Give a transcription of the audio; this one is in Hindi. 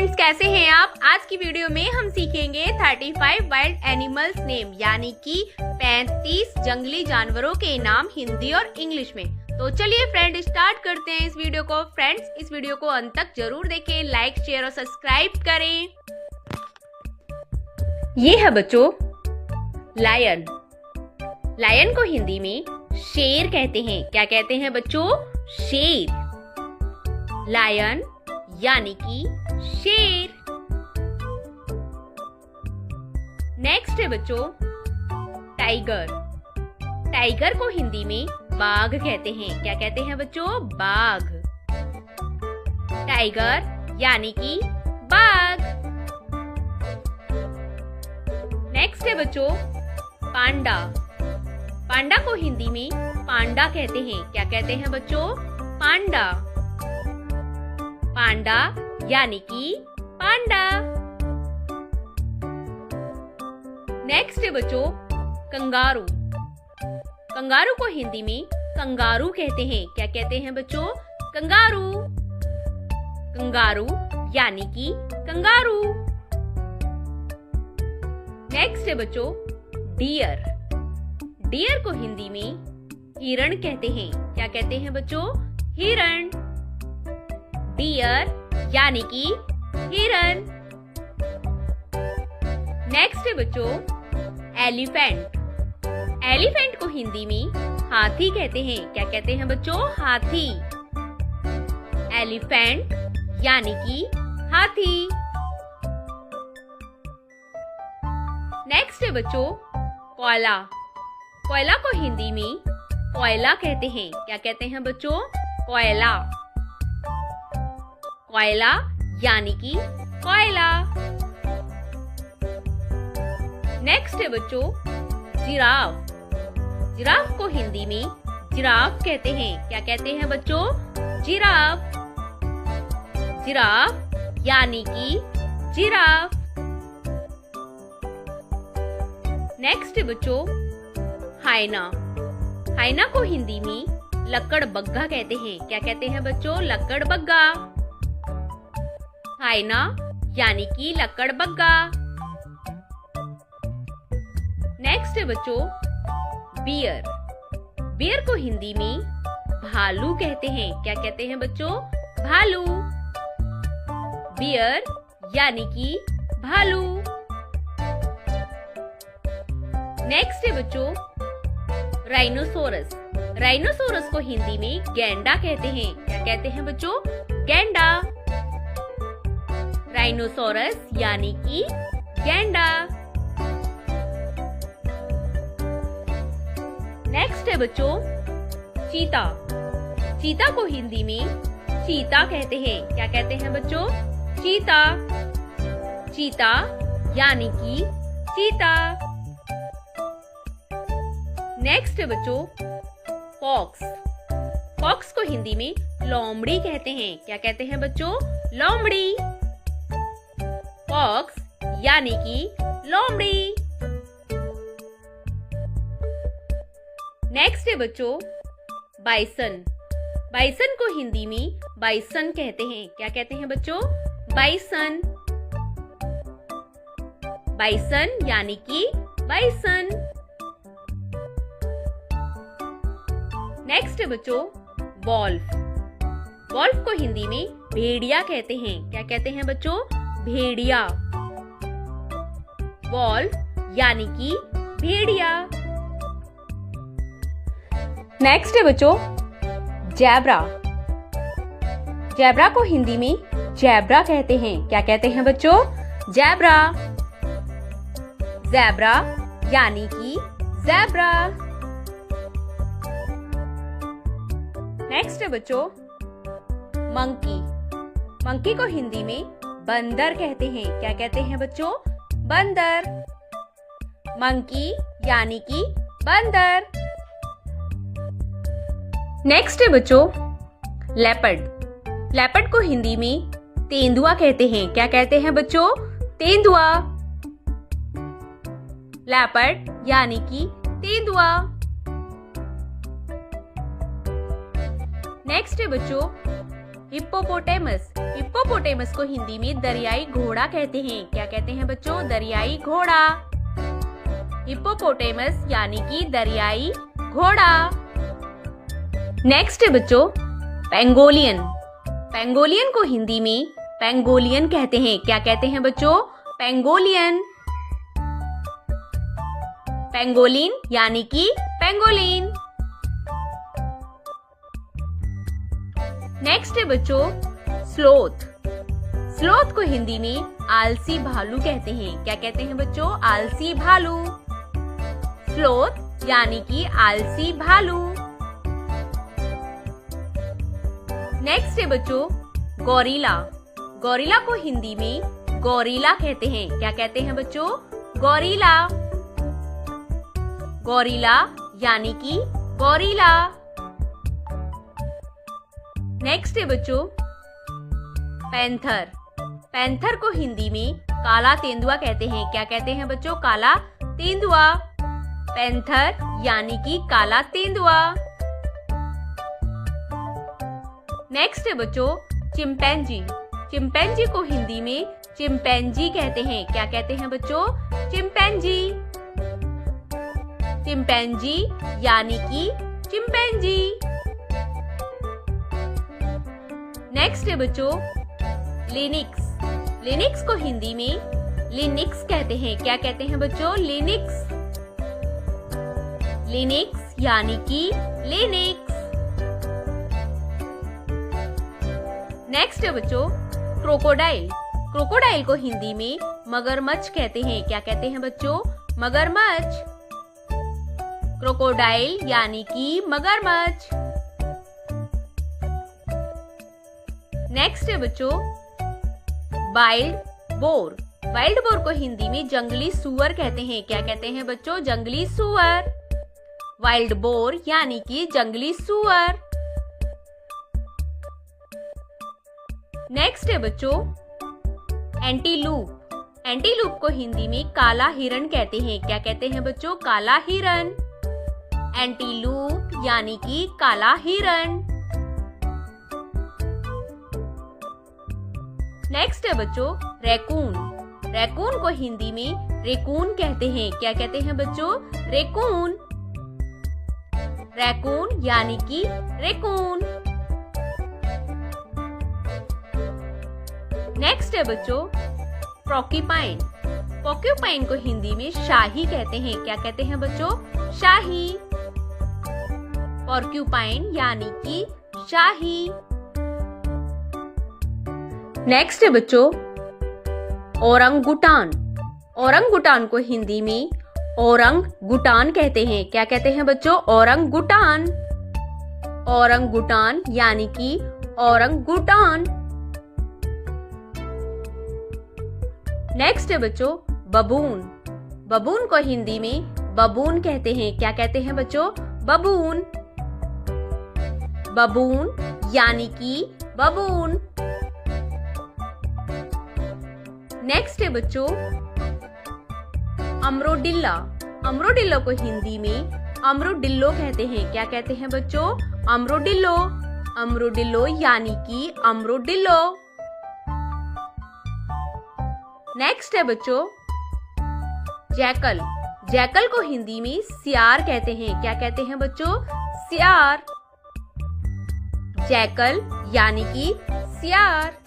फ्रेंड्स, कैसे हैं आप। आज की वीडियो में हम सीखेंगे 35 वाइल्ड एनिमल्स नेम, यानी कि 35 जंगली जानवरों के नाम हिंदी और इंग्लिश में। तो चलिए फ्रेंड, स्टार्ट करते हैं इस वीडियो को। फ्रेंड्स, इस वीडियो को अंत तक जरूर देखें, लाइक शेयर और सब्सक्राइब करें। ये है बच्चों लायन। लायन को हिंदी में शेर कहते हैं। क्या कहते हैं बच्चों? शेर। लायन यानी कि शेर। नेक्स्ट है बच्चों टाइगर। टाइगर को हिंदी में बाघ कहते हैं। क्या कहते हैं बच्चों? बाघ। टाइगर यानी कि बाघ। नेक्स्ट है बच्चों पांडा। पांडा को हिंदी में पांडा कहते हैं। क्या कहते हैं बच्चों? पांडा। पांडा यानी कि पांडा। नेक्स्ट है बच्चों कंगारू। कंगारू को हिंदी में कंगारू कहते हैं। क्या कहते हैं बच्चों? कंगारू। कंगारू यानी कि कंगारू। नेक्स्ट है बच्चों डियर। डियर को हिंदी में हिरण कहते हैं। क्या कहते हैं बच्चों? हिरण। डियर यानी कि हिरण। नेक्स्ट है बच्चों एलिफेंट। एलिफेंट को हिंदी में हाथी कहते हैं। क्या कहते हैं बच्चों? हाथी। एलिफेंट यानी कि हाथी। नेक्स्ट है बच्चों कोयला। कोयला को हिंदी में कोयला कहते हैं। क्या कहते हैं बच्चों? कोयला। कोयला यानी कि कोयला। नेक्स्ट है बच्चों जिराफ। जिराफ को हिंदी में जिराफ कहते हैं। क्या कहते हैं बच्चों? जिराफ। जिराफ यानी कि जिराफ। नेक्स्ट है बच्चों हाइना। हाइना को हिंदी में लकड़बग्गा कहते हैं। क्या कहते हैं बच्चों? लकड़बग्गा। हाइना यानी कि लकड़बग्गा। नेक्स्ट है बच्चों बियर। बियर को हिंदी में भालू कहते हैं। क्या कहते हैं बच्चों? भालू। बियर यानी कि भालू। नेक्स्ट है बच्चों राइनोसोरस। राइनोसोरस को हिंदी में गैंडा कहते हैं। क्या कहते हैं बच्चों? गैंडा। राइनोसोरस यानी कि गैंडा। नेक्स्ट है बच्चों चीता। चीता को हिंदी में चीता कहते हैं। क्या कहते हैं बच्चों? चीता। चीता यानी कि चीता। नेक्स्ट है बच्चों फॉक्स। फॉक्स को हिंदी में लोमड़ी कहते हैं। क्या कहते हैं बच्चों? लोमड़ी। फॉक्स यानी कि लोमड़ी। नेक्स्ट है बच्चों बाइसन। बाइसन को हिंदी में बाइसन कहते हैं। क्या कहते हैं बच्चों? बाइसन। बाइसन यानी कि बाइसन। नेक्स्ट है बच्चों वॉल्फ। वॉल्फ को हिंदी में भेड़िया कहते हैं। क्या कहते हैं बच्चों? भेड़िया। वॉल्फ यानी कि भेड़िया। नेक्स्ट है बच्चों जैब्रा। जैब्रा को हिंदी में जैब्रा कहते हैं। क्या कहते हैं बच्चों? जैब्रा। जैब्रा यानी कि जैब्रा। नेक्स्ट है बच्चों मंकी। मंकी को हिंदी में बंदर कहते हैं। क्या कहते हैं बच्चों? बंदर। मंकी यानी कि बंदर। नेक्स्ट है बच्चों लेपर्ड। लेपर्ड को हिंदी में तेंदुआ कहते हैं। क्या कहते हैं बच्चों? तेंदुआ। लेपर्ड यानी कि तेंदुआ। नेक्स्ट है बच्चों हिप्पोपोटेमस, हिप्पोपोटेमस को हिंदी में दरियाई घोड़ा कहते हैं। क्या कहते हैं बच्चों? दरियाई घोड़ा। हिप्पोपोटेमस यानी कि दरियाई घोड़ा। नेक्स्ट है बच्चों पेंगोलियन। पेंगोलियन को हिंदी में पेंगोलियन कहते हैं। क्या कहते हैं बच्चों? पेंगोलियन। पेंगोलिन यानी कि पेंगोलिन। नेक्स्ट है बच्चों स्लोथ। स्लोथ को हिंदी में आलसी भालू कहते हैं। क्या कहते हैं बच्चों? आलसी भालू। स्लोथ यानी कि आलसी भालू। नेक्स्ट है बच्चों गोरिल्ला। गोरिल्ला को हिंदी में गोरिल्ला कहते हैं। क्या कहते हैं बच्चों? गोरिल्ला। गोरिल्ला यानी कि गोरिल्ला। नेक्स्ट है बच्चों पैंथर। पैंथर को हिंदी में काला तेंदुआ कहते हैं। क्या कहते हैं बच्चों? काला तेंदुआ। पैंथर यानी कि काला तेंदुआ। नेक्स्ट है बच्चों चिंपैंजी। चिंपैंजी को हिंदी में चिंपैंजी कहते हैं। क्या कहते हैं बच्चों? चिंपैंजी। चिंपैंजी यानी कि चिंपैंजी। नेक्स्ट है बच्चों लिनिक्स। लिनिक्स को हिंदी में लिनिक्स कहते हैं। क्या कहते हैं बच्चों? लिनिक्स। लिनिक्स यानी कि लिनिक्स। नेक्स्ट है बच्चों क्रोकोडाइल। क्रोकोडाइल को हिंदी में मगरमच्छ कहते हैं। क्या कहते हैं बच्चों? मगरमच्छ। क्रोकोडाइल यानी कि मगरमच्छ। नेक्स्ट है बच्चों वाइल्ड बोर। वाइल्ड बोर को हिंदी में जंगली सुअर कहते हैं। क्या कहते हैं बच्चों? जंगली सुअर। वाइल्ड बोर यानी कि जंगली सुअर। नेक्स्ट है बच्चों एंटीलूप। एंटीलूप को हिंदी में काला हिरण कहते हैं। क्या कहते हैं बच्चों? काला हिरण। एंटीलूप यानी कि काला हिरण। नेक्स्ट है बच्चों रैकून। रैकून को हिंदी में रेकून कहते हैं। क्या कहते हैं बच्चों? रेकून। रैकून यानी कि रेकून। नेक्स्ट है बच्चों पोर्क्यूपाइन। पोर्क्यूपाइन को हिंदी में शाही कहते हैं। क्या कहते हैं बच्चों? शाही। पोर्क्यूपाइन यानी कि शाही। नेक्स्ट है बच्चों ओरंगुटान। ओरंगुटान को हिंदी में ओरंगुटान कहते हैं। क्या कहते हैं बच्चों? ओरंगुटान। ओरंगुटान यानी कि ओरंगुटान। नेक्स्ट है बच्चों बबून। बबून को हिंदी में बबून कहते हैं। क्या कहते हैं बच्चों? बबून। बबून यानी कि बबून। नेक्स्ट है बच्चों अमरोडिल्ला। अमरोडिल्लो को हिंदी में अमरोडिल्लो कहते हैं। क्या कहते हैं बच्चों? अमरोडिल्लो। अमरोडिल्लो यानी कि अमरोडिल्लो। नेक्स्ट है बच्चों जैकल। जैकल को हिंदी में सियार कहते हैं। क्या कहते हैं बच्चों? सियार। जैकल यानी कि सियार।